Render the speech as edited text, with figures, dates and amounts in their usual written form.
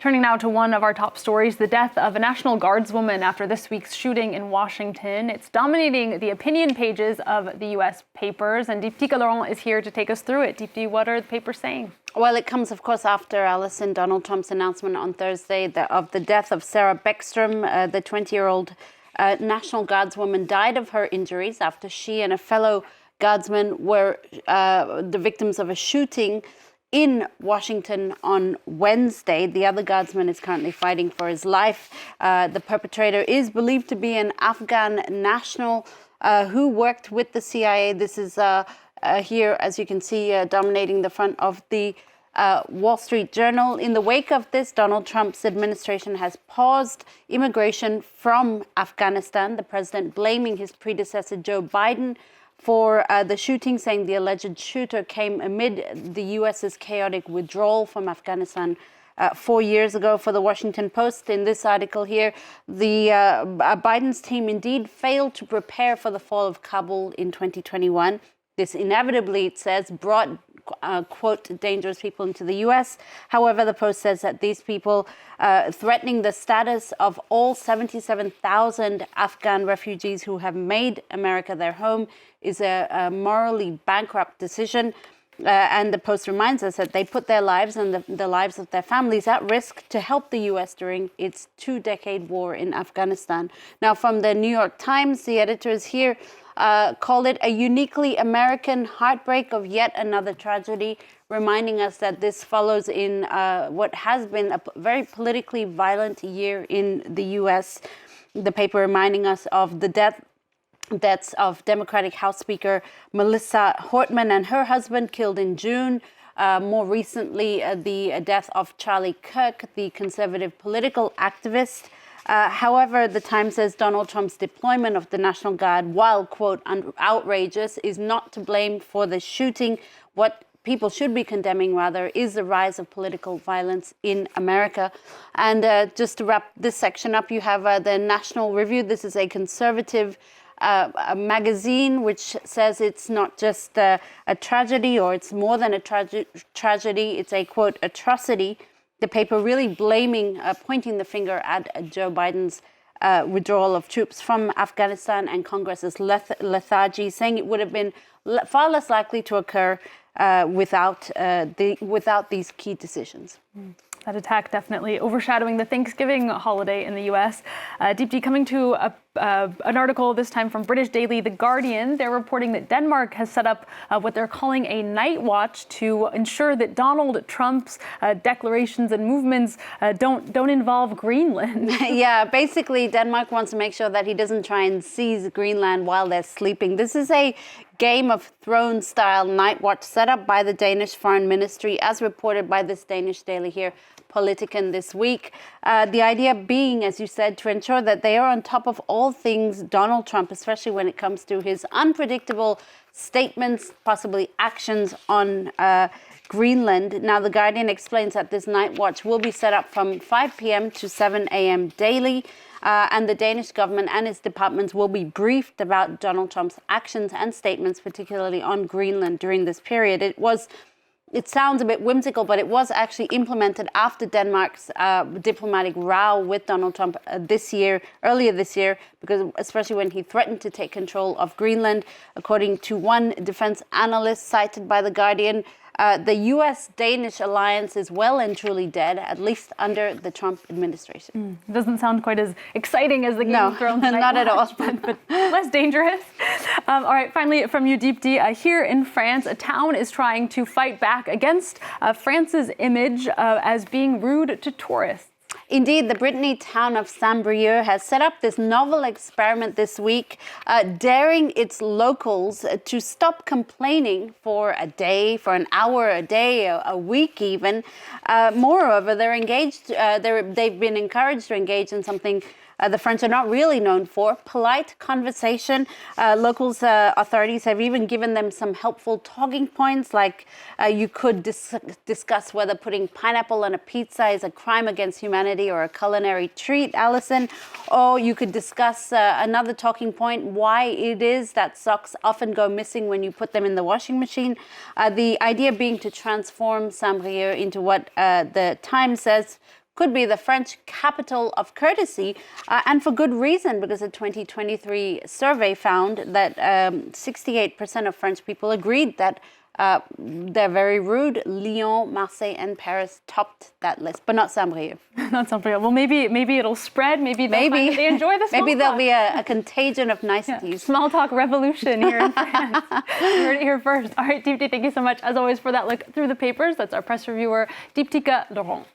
Turning now to one of our top stories, the death of a National Guardswoman after this week's shooting in Washington. It's dominating the opinion pages of the U.S. papers, and Deepti Laurent is here to take us through it. Deepti, what are the papers saying? Well, it comes, of course, after Alison Donald Trump's announcement on Thursday of the death of Sarah Beckstrom, the 20-year-old National Guardswoman, died of her injuries after she and a fellow guardsman were the victims of a shooting in Washington on Wednesday. The other guardsman is currently fighting for his life. The perpetrator is believed to be an Afghan national who worked with the CIA. This is here, as you can see, dominating the front of the Wall Street Journal. In the wake of this, Donald Trump's administration has paused immigration from Afghanistan, the president blaming his predecessor, Joe Biden, for the shooting, saying the alleged shooter came amid the U.S.'s chaotic withdrawal from Afghanistan 4 years ago. For the Washington Post, in this article here, the Biden's team indeed failed to prepare for the fall of Kabul in 2021. This inevitably, it says, brought, quote, dangerous people into the U.S. However, the Post says that these people threatening the status of all 77,000 Afghan refugees who have made America their home is a morally bankrupt decision. And the Post reminds us that they put their lives and the lives of their families at risk to help the U.S. during its 2-decade war in Afghanistan. Now, from the New York Times, the editors here called it a uniquely American heartbreak of yet another tragedy, reminding us that this follows in what has been a very politically violent year in the U.S. The paper reminding us of the deaths of Democratic House Speaker Melissa Hortman and her husband, killed in June. More recently, the death of Charlie Kirk, the conservative political activist. However, the Times says Donald Trump's deployment of the National Guard, while, quote, outrageous, is not to blame for the shooting. What people should be condemning, rather, is the rise of political violence in America. And just to wrap this section up, you have the National Review. This is a conservative a magazine which says it's not just a tragedy, or it's more than a tragedy. It's a, quote, atrocity. The paper really blaming, pointing the finger at Joe Biden's withdrawal of troops from Afghanistan and Congress's lethargy, saying it would have been far less likely to occur without these key decisions. That attack definitely overshadowing the Thanksgiving holiday in the U.S. Deepti, coming to an article this time from British daily The Guardian. They're reporting that Denmark has set up what they're calling a night watch to ensure that Donald Trump's declarations and movements don't involve Greenland. Yeah, basically Denmark wants to make sure that he doesn't try and seize Greenland while they're sleeping. This is a Game of Thrones style night watch set up by the Danish Foreign Ministry, as reported by this Danish daily here, Politiken, this week. The idea being, as you said, to ensure that they are on top of all things Donald Trump, especially when it comes to his unpredictable statements, possibly actions on Greenland. Now, The Guardian explains that this night watch will be set up from 5 p.m. to 7 a.m. daily. And the Danish government and its departments will be briefed about Donald Trump's actions and statements, particularly on Greenland during this period. It sounds a bit whimsical, but it was actually implemented after Denmark's diplomatic row with Donald Trump earlier this year, because especially when he threatened to take control of Greenland. According to one defense analyst cited by The Guardian, the U.S.-Danish alliance is well and truly dead, at least under the Trump administration. It doesn't sound quite as exciting as the Game of Thrones night not watch, at all. but less dangerous. All right, finally from you, Deepti, here in France, a town is trying to fight back against France's image as being rude to tourists. Indeed, the Brittany town of Saint-Brieuc has set up this novel experiment this week, daring its locals to stop complaining for a day, for an hour a day, a week even. Moreover, they've been encouraged to engage in something the French are not really known for, polite conversation. Locals authorities have even given them some helpful talking points, like you could discuss whether putting pineapple on a pizza is a crime against humanity or a culinary treat, Alison. Or you could discuss another talking point, why it is that socks often go missing when you put them in the washing machine. The idea being to transform Saint-Brieuc into what the Times says could be the French capital of courtesy, and for good reason, because a 2023 survey found that 68% of French people agreed that they're very rude. Lyon, Marseille, and Paris topped that list, but not Saint-Brieuc. Not Saint-Brieuc. Well, maybe it'll spread. Maybe they enjoy the small maybe talk. there'll be a contagion of niceties. Yeah. Small talk revolution here in France. You heard it here first. All right, Deepti, thank you so much, as always, for that look through the papers. That's our press reviewer, Deeptika Laurent.